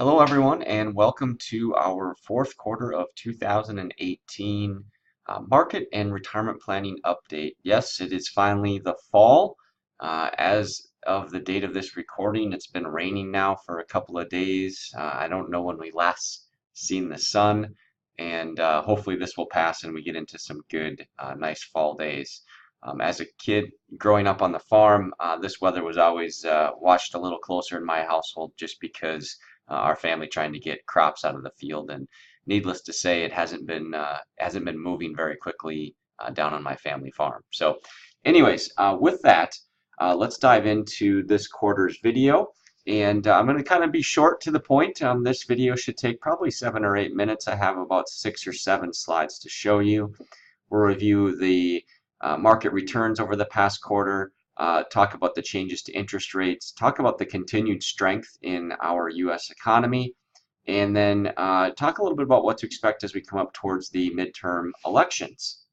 Hello, everyone, and welcome to our fourth quarter of 2018 market and retirement planning update. Yes, it is finally the fall. As of the date of this recording, it's been raining now for a couple of days. I don't know when we last seen the sun, and hopefully this will pass and we get into some good, nice fall days. As a kid growing up on the farm, this weather was always watched a little closer in my household just because our family trying to get crops out of the field. And needless to say, it hasn't been moving very quickly down on my family farm. So, anyways, with that, let's dive into this quarter's video. And I'm going to kind of be short to the point. This video should take probably 7 or 8 minutes. I have about 6 or 7 slides to show you. We'll review the market returns over the past quarter, talk about the changes to interest rates, talk about the continued strength in our U.S. economy, and then talk a little bit about what to expect as we come up towards the midterm elections.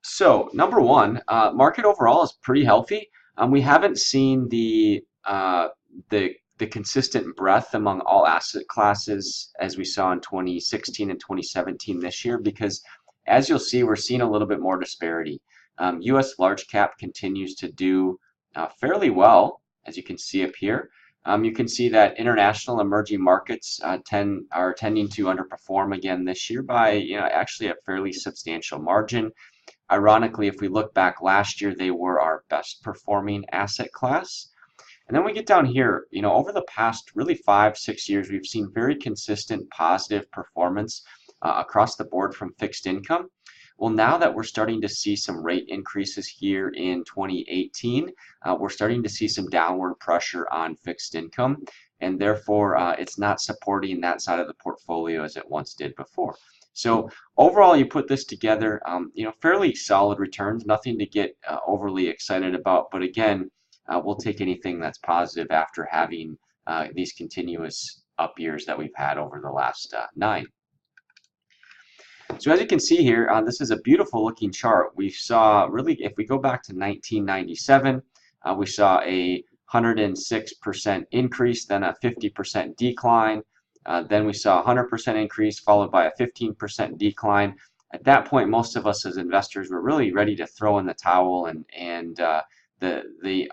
So, number one, market overall is pretty healthy. We haven't seen the consistent breadth among all asset classes as we saw in 2016 and 2017 this year, because as you'll see, we're seeing a little bit more disparity. U.S. large cap continues to do fairly well, as you can see up here. You can see that international emerging markets are tending to underperform again this year by actually a fairly substantial margin. Ironically, if we look back last year, they were our best performing asset class. And then we get down here, over the past really 5-6 years, we've seen very consistent positive performance across the board from fixed income. Well, now that we're starting to see some rate increases here in 2018, we're starting to see some downward pressure on fixed income, and therefore it's not supporting that side of the portfolio as it once did before. So overall, you put this together, fairly solid returns, nothing to get overly excited about, but again, we'll take anything that's positive after having these continuous up years that we've had over the last 9. So as you can see here, this is a beautiful looking chart. We saw really, if we go back to 1997, we saw a 106% increase, then a 50% decline. Then we saw a 100% increase followed by a 15% decline. At that point, most of us as investors were really ready to throw in the towel, and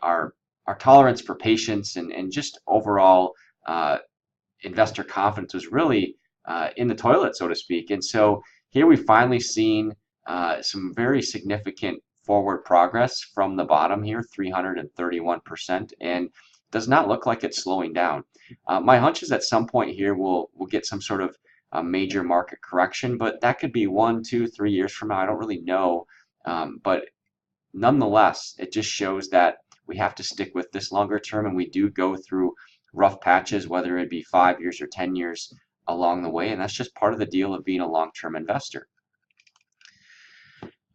our tolerance for patience and just overall investor confidence was really in the toilet, so to speak. And so here we've finally seen some very significant forward progress from the bottom here, 331%, and does not look like it's slowing down. My hunch is at some point here we'll get some sort of major market correction, but that could be 1, 2, 3 years from now. I don't really know, but nonetheless, it just shows that we have to stick with this longer term, and we do go through rough patches, whether it be 5 years or 10 years along the way, and that's just part of the deal of being a long-term investor.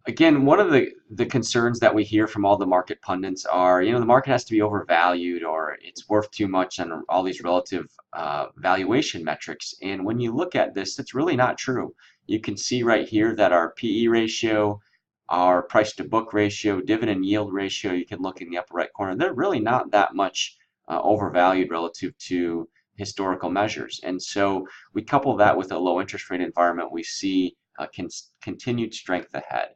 Again, one of the concerns that we hear from all the market pundits are, the market has to be overvalued or it's worth too much on all these relative valuation metrics. And when you look at this, that's really not true. You can see right here that our PE ratio, our price to book ratio, dividend yield ratio, you can look in the upper right corner, they're really not that much overvalued relative to historical measures. And so we couple that with a low interest rate environment, we see continued strength ahead.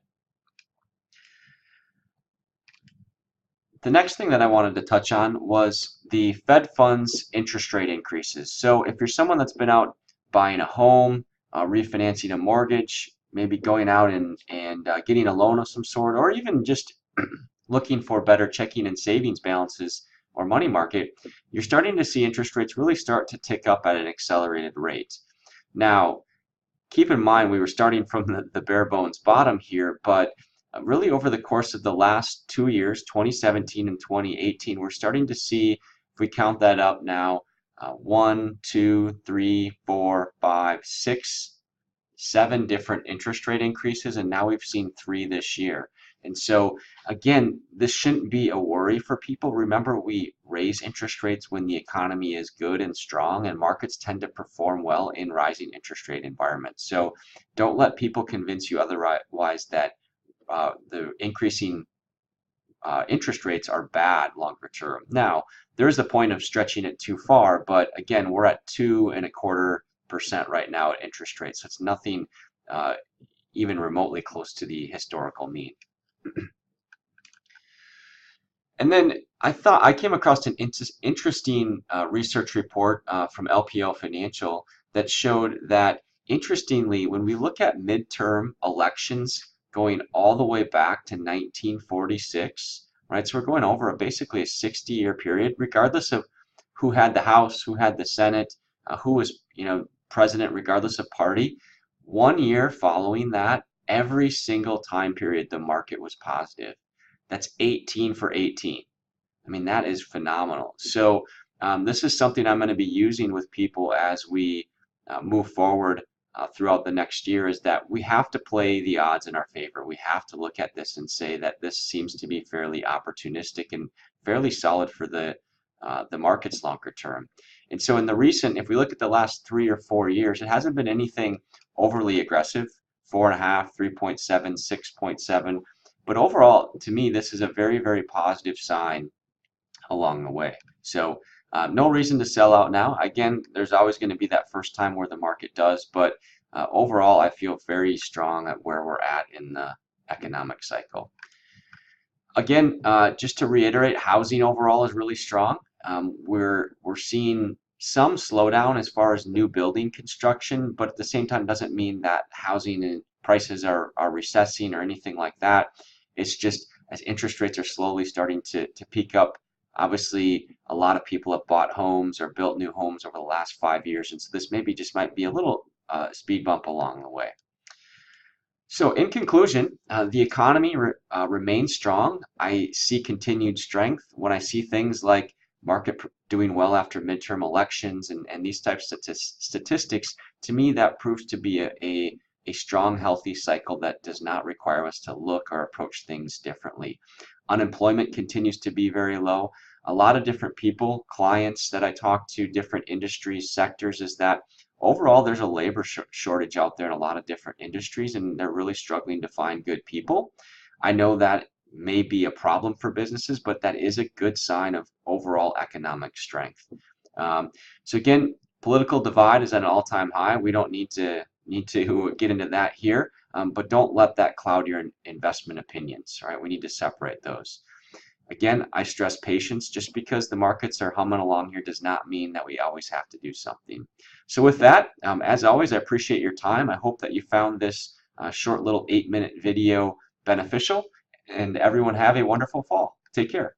The next thing that I wanted to touch on was the Fed funds interest rate increases. So if you're someone that's been out buying a home, refinancing a mortgage, maybe going out and getting a loan of some sort, or even just looking for better checking and savings balances or money market, you're starting to see interest rates really start to tick up at an accelerated rate. Now, keep in mind we were starting from the bare bones bottom here, but really over the course of the last 2 years, 2017 and 2018, we're starting to see, if we count that up now, 1, 2, 3, 4, 5, 6, 7 different interest rate increases, and now we've seen 3 this year. And so again, this shouldn't be a worry for people. Remember, we raise interest rates when the economy is good and strong, and markets tend to perform well in rising interest rate environments. So don't let people convince you otherwise that the increasing interest rates are bad longer term. Now, there is the point of stretching it too far, but again, we're at 2.25% right now at interest rates. So it's nothing even remotely close to the historical mean. And then I came across an interesting research report from LPL Financial that showed that, interestingly, when we look at midterm elections going all the way back to 1946, right? So we're going over basically a 60-year period, regardless of who had the House, who had the Senate, who was, president, regardless of party. 1 year following that, every single time period, the market was positive. That's 18 for 18. I mean, that is phenomenal. So this is something I'm going to be using with people as we move forward throughout the next year, is that we have to play the odds in our favor. We have to look at this and say that this seems to be fairly opportunistic and fairly solid for the markets longer term. And so in the recent, if we look at the last 3 or 4 years, it hasn't been anything overly aggressive, 4.5, 3.7, 6.7. But overall, to me, this is a very, very positive sign along the way. So no reason to sell out now. Again, there's always going to be that first time where the market does, but overall, I feel very strong at where we're at in the economic cycle. Again, just to reiterate, housing overall is really strong. We're seeing some slowdown as far as new building construction, but at the same time doesn't mean that housing and prices are recessing or anything like that. It's just as interest rates are slowly starting to peak up. Obviously, a lot of people have bought homes or built new homes over the last 5 years, and so this maybe just might be a little speed bump along the way. So in conclusion, the economy remains strong. I see continued strength. When I see things like market doing well after midterm elections and these types of statistics, to me that proves to be a strong, healthy cycle that does not require us to look or approach things differently. Unemployment continues to be very low. A lot of different people, clients that I talk to, different industries, sectors, is that overall there's a labor shortage out there in a lot of different industries, and they're really struggling to find good people. I know that may be a problem for businesses, but that is a good sign of overall economic strength. So again, political divide is at an all-time high. We don't need to get into that here, but don't let that cloud your investment opinions. Right? We need to separate those. Again, I stress patience. Just because the markets are humming along here does not mean that we always have to do something. So with that, as always, I appreciate your time. I hope that you found this short little 8-minute video beneficial, and everyone have a wonderful fall. Take care.